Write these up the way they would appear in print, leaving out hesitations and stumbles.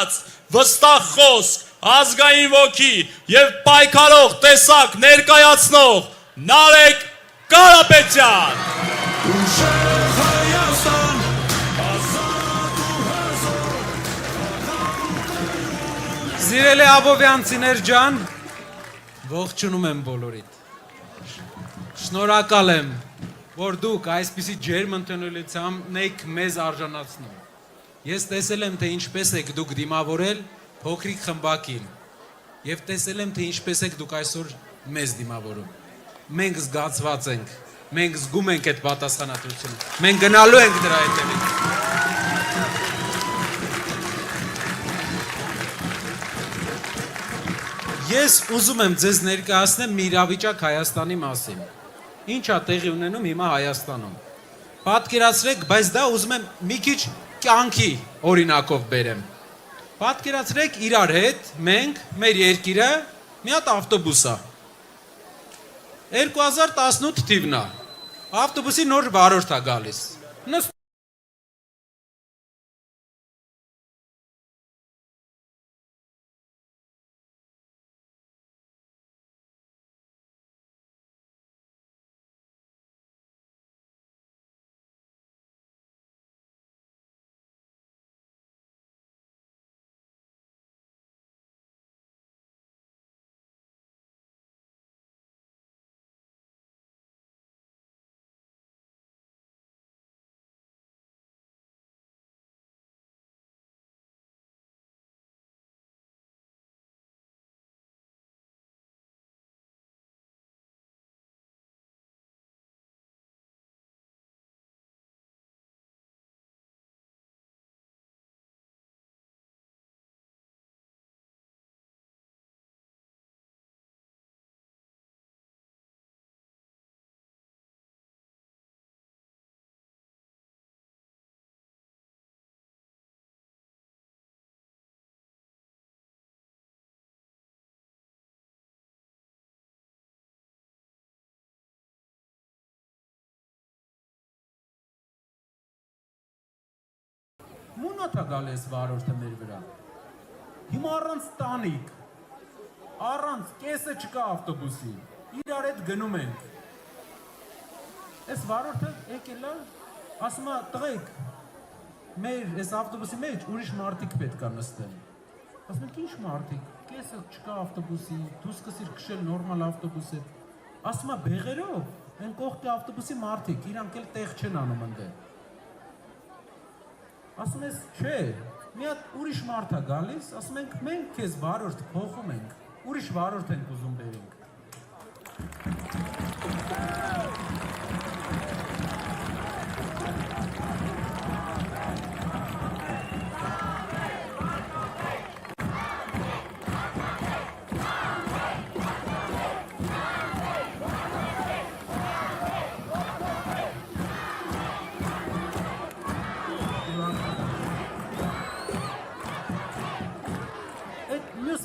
կայացած վստահ խոսք, ազգային ոգի եւ պայքարող տեսակ ներկայացնող Նարեկ Կարապետյան։ Սիրելի Աբովյանցիներ ջան, ողջունում եմ բոլորիդ։ Շնորհակալ եմ, որ դուք այսպիսի ջերմընդունելությամբ եք մեզ արժանացնում։ Ես տեսել եմ, թե ինչպես եք դուք դիմավորել փոքրիկ խմբակին եւ տեսել եմ, թե ինչպես եք դուք այսօր մեզ դիմավորում։ Մենք զգացված ենք, մենք զգում ենք այդ պատասխանատվությունը։ Մենք գնալու ենք դրա հետևից։ Ես ուզում եմ ձեզ ներկայացնեմ մի իրավիճակ Հայաստանի մասին։ Ինչ է տեղի ունենում հիմա Հայաստանում։ Պատկերացրեք, բայց դա ուզում եմ մի քիչ կյանքի օրինակով բերեմ։ Պատկերացրեք իրար հետ մենք, մեր երկիրը, մի հատ ավտոբուս է։ 2018 թիվն է։ Ավտոբուսի նոր վարորդ է գալիս։ Մունաթ է գալիս վարորդը մեր վրա։ Հիմա առանց տանիք, առանց կեսը չկա ավտոբուսի, իրար հետ գնում ենք։ Այս վարորդը եկել է, ասում է տղեկ, մեր այս ավտոբուսի մեջ ուրիշ մարդիկ պետք է նստեն։ Ասում ենք ինչ մարդիկ, կեսը չկա ավտոբուսի, դու սկսիր քշել նորմալ ավտոբուս հետ։ Ասում է բեղերով, այն կողքի ավտոբուսի մարդիկ, իրանք էլ տեղ չեն անում ընդե։ Ասում ես, չէ, մի հատ ուրիշ մարդ է գալիս, ասում ենք, մենք քեզ վարորդ փոխում ենք, ուրիշ վարորդ ենք ուզում բերենք։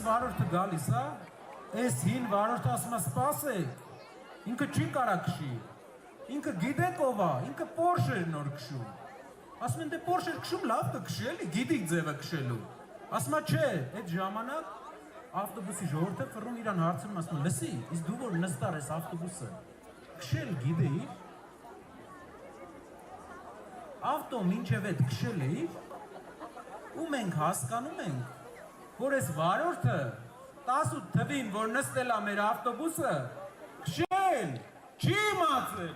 Վարորդը գալիս է, այս հին վարորդը ասում է սպասեք, ինքը չի կարա քշի, ինքը գիտեք ով է, ինքը Porsche էր նոր քշում, ասում են դե Porsche էր քշում, լավ կքշի էլի, գիտիկ ձևը քշելու, ասում է չէ, այդ ժամանակ ավտոբուսի ժողովուրդը ֆռում իրան հարցնում, ասում է լսի, իսկ դու որ նստար ես ավտոբուսը, քշել գիտեիր, ավտո մինչև այդ քշել էիր, ու մենք հասկանում ենք, որ այս վարորդը 18 թվին, որ նստել է մեր ավտոբուսը, քշել, չի իմացել։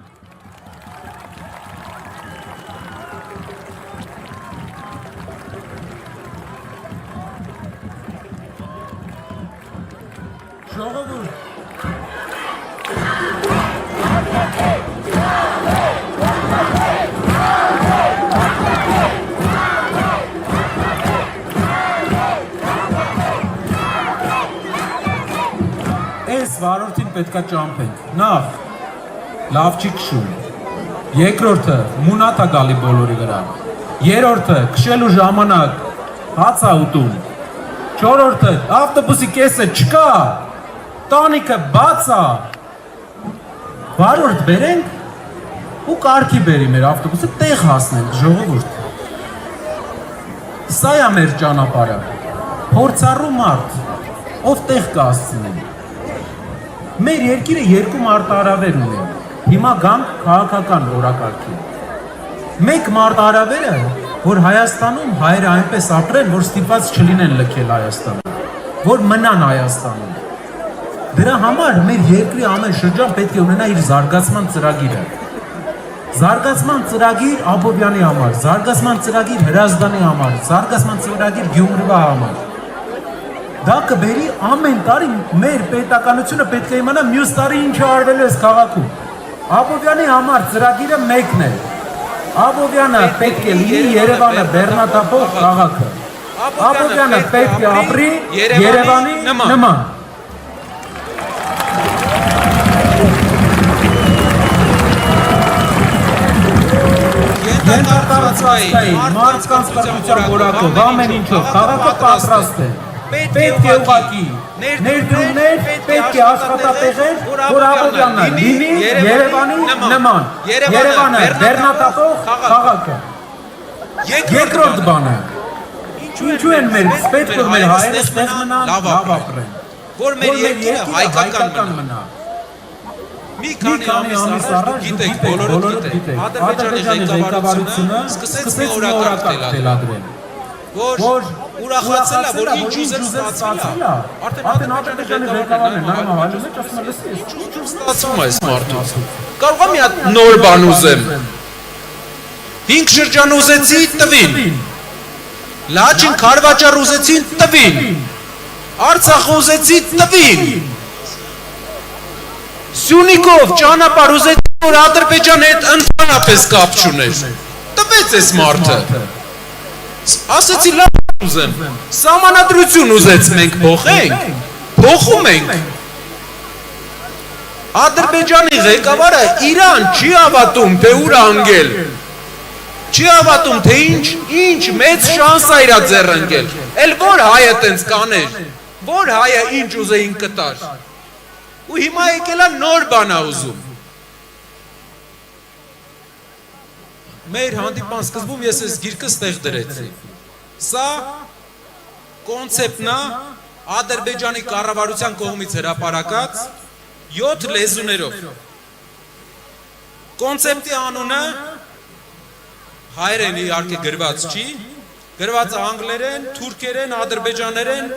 Ժողովուրդ։ Վարորդին պետքա ճամփենք, նախ, լավ չի քշում, երկրորդը մունաթ է գալի բոլորի վրա, երրորդը քշելու ժամանակ հաց է ուտում, չորրորդը ավտոբուսի կեսը չկա, տանիքը բաց է, վարորդ բերենք ու կարգի բերի մեր ավտոբուսը տեղ հասնենք, ժողովուրդ, սա է մեր ճանապարհը, փորձառու մարդ, ով տեղ կհասցնի։ Մեր երկիրը երկու մարտահրավեր ունի։ Հիմա գանք քաղաքական օրակարգի։ Մեկ մարտահրավերը, որ Հայաստանում հայերը այնպես ապրեն, որ ստիպված չլինեն լքել Հայաստանը, որ մնան Հայաստանում։ Դրա համար մեր երկրի ամեն շրջան պետք է ունենա իր զարգացման ծրագիրը։ Զարգացման ծրագիր Աբովյանի համար, զարգացման ծրագիր Հրազդանի համար, զարգացման ծրագիր Գյումրվա համար։ Դա կբերի ամեն տարի մեր պետականությունը պետք է իմանա մյուս տարի ինչ արվել է այս քաղաքում։ Աբովյանի համար ծրագիրը մեկն է։ Աբովյանը պետք է լինի Երևանը բեռնատափող քաղաքը։ Աբովյանը պետք է ապրի Երևանի նման։ Ենթակառուցվածքային, մարդկանց կրթության որակով, ամեն ինչով, քաղաքը պատրաստ է։ Պետք է ուղղակի ներդրումներ, պետք է աշխատատեղեր, որ Աբովյանը լինի Երևանի նման։ Երևանը բեռնատափող քաղաքը։ Երկրորդ բանը, ինչու են մեր պետք որ մեր հայերը ստեղ մնան, լավ ապրեն, որ մեր երկիրը հայկական մնա։ Մի քանի ամիս առաջ գիտեք, բոլորը գիտեք, Ադրբեջանի ղեկավարությունը սկսեց մի օրակարգ թելադրել, որ ուրախացել է, որ ինչ ուզել ստացվել է։ Արդեն Ադրբեջանի ղեկավարն է նայում հայերին մեջ, ասում է, լսի, ինչ ստացվում է այս մարդուց։ Կարող եմ մի հատ նոր բան ուզեմ։ 5 շրջան ուզեցի, տվին։ Լաչին Քարվաճար ուզեցի, տվին։ Արցախ ուզեցի, տվին։ Սյունիքով ճանապարհ ուզեցի, որ Ադրբեջանի հետ ընդհանրապես կապ չուներ։ Տվեց այս մարդը։ Ասեցի լավ ուզեմ, սահմանադրություն ուզեց մենք փոխենք, փոխում ենք։ Ադրբեջանի ղեկավարը իրան չի հավատում, թե ուր անգել, չի հավատում, թե ինչ մեծ շանս է իրա ձեռ ընկել, էլ որ հայը տենց կաներ, որ հայը ինչ ուզեին կտար, ու հիմա եկել է նոր բան է ուզում։ Մեր հանդիպան սկզբում ես այս գիրքը ստեղ դրեցի։ Սա կոնցեպտն է Ադրբեջանի կառավարության կողմից հրապարակած 7 լեզուներով։ Կոնցեպտի անունը հայերեն իհարկե գրված չի, գրված է անգլերեն, թուրքերեն, ադրբեջաներեն,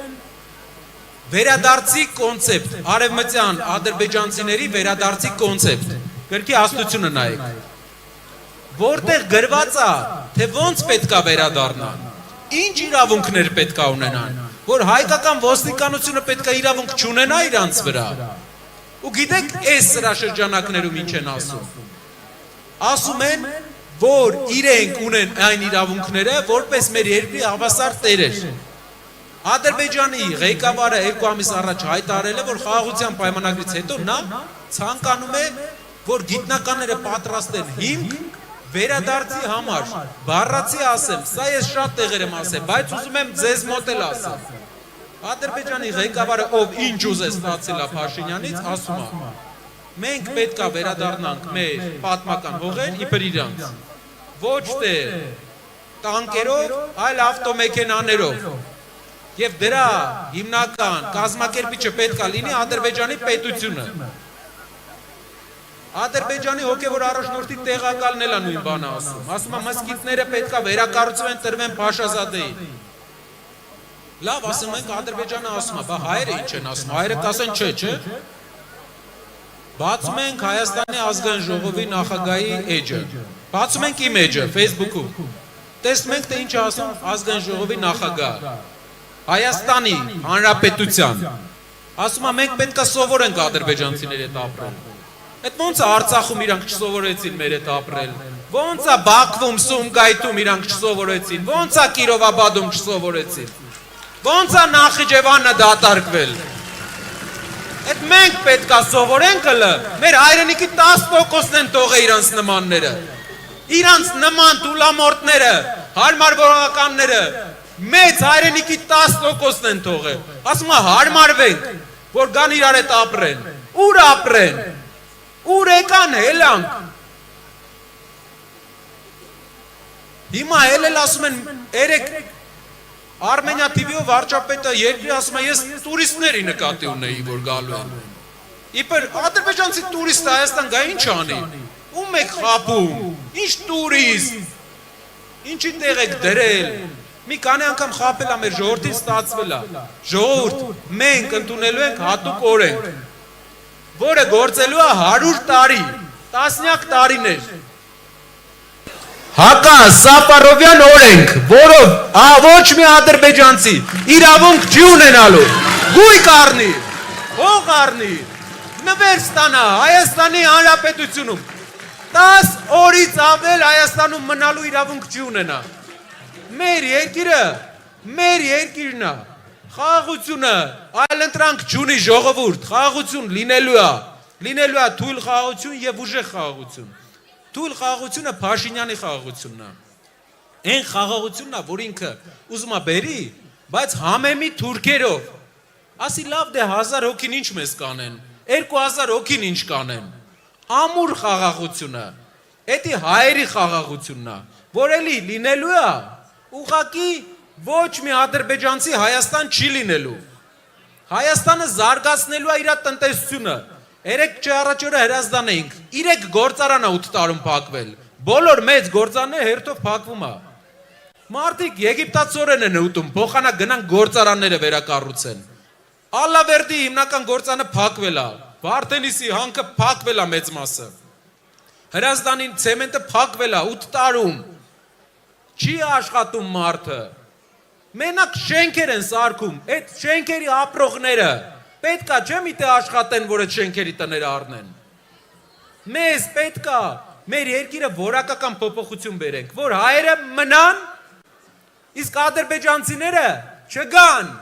վերադարձի կոնցեպտ, արևմտյան ադրբեջանցիների վերադարձի կոնցեպտ։ Գրքի հաստությունը նայեք։ Որտեղ գրված է, թե ոնց պետք է վերադառնան, ինչ իրավունքներ պետք է ունենան, որ հայկական ոստիկանությունը պետք է իրավունք չունենա իրանց վրա։ Ու գիտեք, այս սրաշրջանակներում ինչ են ասում։ Ասում են, որ իրենք ունեն այն իրավունքները, որպես մեր երկրի հավասար տերեր։ Ադրբեջանի ղեկավարը 2 ամիս առաջ հայտարարել է, որ խաղաղության պայմանագրից հետո նա ցանկանում է, որ գիտնականները պատրաստեն հիմք վերադարձի համար, բառացի ասեմ, սա ես շատ տեղեր եմ ասել, բայց ուզում եմ ձեզ մոտ էլ ասեմ։ Ադրբեջանի ղեկավարը, ով ինչ ուզես ստացել է Փաշինյանից, ասում է. մենք պետք է վերադառնանք մեր պատմական հողեր իբր իրանց։ Ոչ թե տանկերով, այլ ավտոմեքենաներով։ Եվ դրա հիմնական կազմակերպիչը պետք է լինի Ադրբեջանի պետությունը։ Ադրբեջանի հոգևոր առաջնորդի տեղակալն էլ է նույն բանը ասում։ Ասում է մզկիթները պետք է վերակառուցվեն, տրվեն Փաշազադեին։ Լավ, ասում ենք Ադրբեջանը ասում է, բա հայերը ինչ են ասում, հայերը կասեն չէ։ Բացում ենք Հայաստանի ազգային ժողովի նախագահի էջը։ Բացում ենք իմ էջը Facebook-ում։ Տեսնում ենք, թե ինչ է ասում ազգային ժողովի նախագահը։ Հայաստանի Հանրապետության։ Ասում է, մենք պետք է սովորենք ադրբեջանցիների հետ ապրել։ Այդ ոնց է Արցախում իրանք չսովորեցին մեր հետ ապրել։ Ոնց է Բաքվում, Սումգայիթում իրանք չսովորեցին։ Ոնց է Կիրովաբադում չսովորեցին։ Ոնց է Նախիջևանը դատարկվել։ Այդ մենք պետք է սովորենք հլը, մեր հայրենիքի 10%-ն են թողել իրանց նմանները։ Իրանց նման տուլամորտները, հարմարվողականները, մեծ հայրենիքի 10%-ն են թողել։ Ասում է հարմարվենք, որ գան իրար հետ ապրեն։ Ուր ապրեն։ Ուր եկան հելանք։ Հիմա էլ ասում են, երեք Armenia TV-ով վարչապետը երկրի ասում է ես տուրիստների նկատի ունեի որ գալու են։ Իբր ադրբեջանցի տուրիստը Հայաստան գա ինչ անի։ Ում եք խաբում։ Ինչ տուրիստ։ Ինչի տեղ եք դրել։ Մի քանի անգամ խաբել է մեր ժողովրդին ստացվել է։ Ժողովուրդ, մենք ընդունելու ենք հատուկ օրենք, որը գործելու է 100 տարի, տասնյակ տարիներ։ Հակա Սապարովյան օրենք, որով ոչ մի ադրբեջանցի իրավունք չի ունենալու, գույք առնի, հող առնի, նվեր ստանա Հայաստանի Հանրապետությունում, 10 օրից ավել Հայաստանում մնալու իրավունք չի ունենա։ Մեր երկիրն է, խաղաղությունը, այլընտրանք չունի ժողովուրդ, խաղաղություն լինելու է թույլ խաղաղություն և ուժեղ խաղաղություն։ Թույլ խաղաղությունը Փաշինյանի խաղաղությունն է։ Այն խաղաղությունն է, որ ինքը ուզում է բերի, բայց համեմի թուրքերով։ Ասի լավ դե 1000 հոգին ինչ մեզ կանեն, 2000 հոգին ինչ կանեն։ Ամուր խաղաղությունը, էդի հայերի խաղաղությունն է, որ էլի լինելու է, ուղղակի ոչ մի ադրբեջանցի Հայաստան չի լինելու։ Հայաստանը զարգացնելու է իր տնտեսությունը։ Երեք առաջ օրը հրազդան էինք, 3 գործարան է 8 տարում փակվել, բոլոր մեծ գործարանները հերթով փակվում է։ Մարդիկ եգիպտացորեն են ուտում, փոխանակ գնանք գործարանները վերակառուցեն։ Ալլավերդի հիմնական գործարանը փակվել է, Վարդենիսի հանքը փակվել է մեծ մասը։ Հրազդանի ցեմենտը փակվել է 8 տարում։ Չի աշխատում մարդը։ Մենակ շենքեր են սարքում, այդ շենքերի ապրողները պետք է չէ՞ միտե աշխատեն, որ այդ շենքերի տները առնեն։ Մեզ պետք է մեր երկիրը որակական փոփոխություն բերենք, որ հայերը մնան, իսկ ադրբեջանցիները չգան։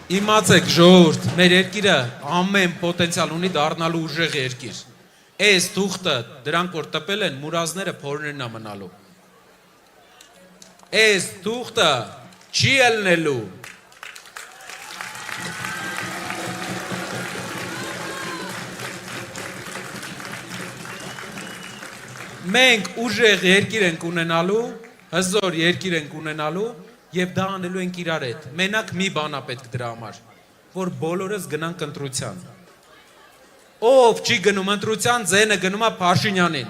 Իմացեք ժողովուրդ, մեր երկիրը ամեն պոտենցիալ ունի դառնալու ուժեղ երկիր։ Այս թուղթը դրանք որ տպել են մուրազները փորներն է մնալու։ Այս թուղթը չի ելնելու։ Մենք ուժեղ երկիր ենք ունենալու, հզոր երկիր ենք ունենալու և դա անելու ենք իրար հետ։ Մենակ մի բան է պետք դրա համար, որ բոլորս գնանք ընտրության։ Ով չի գնում ընտրության, ձենը գնում է Փաշինյանին։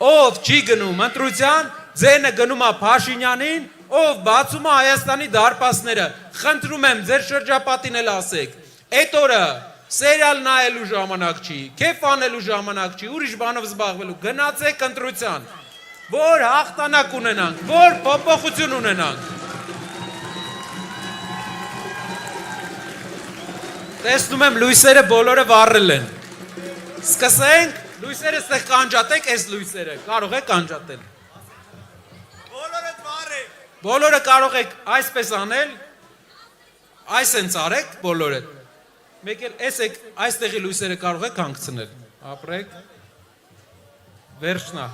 Ով չի գնում ընտրության, ձենը գնում է Փաշինյանին, ով բացում է Հայաստանի դարպասները։ Խնդրում եմ, ձեր շրջապատին էլ ասեք, այդ օրը սերիալ նայելու ժամանակ չի, քեֆ անելու ժամանակ չի, ուրիշ բանով զբաղվելու, գնացեք ընտրության, որ հաղթանակ ունենանք, որ փոփոխություն ունենանք։ Տեսնում եմ լույսերը բոլորը վառել են։ Սկսենք, լույսերը ստեղ կանջատեք, այս լույսերը, կարող եք կանջատել։ Բոլորը վառեք։ Բոլորը կարող եք այսպես անել, այս են արեք բոլորը։ Մեկ էլ էս եք, այստեղի լույսերը կարող եք հանգցնել, ապրեք, վերջնա,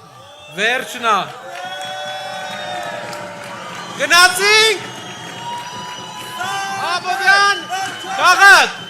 գնացինք, Աբովյան, քաղաք,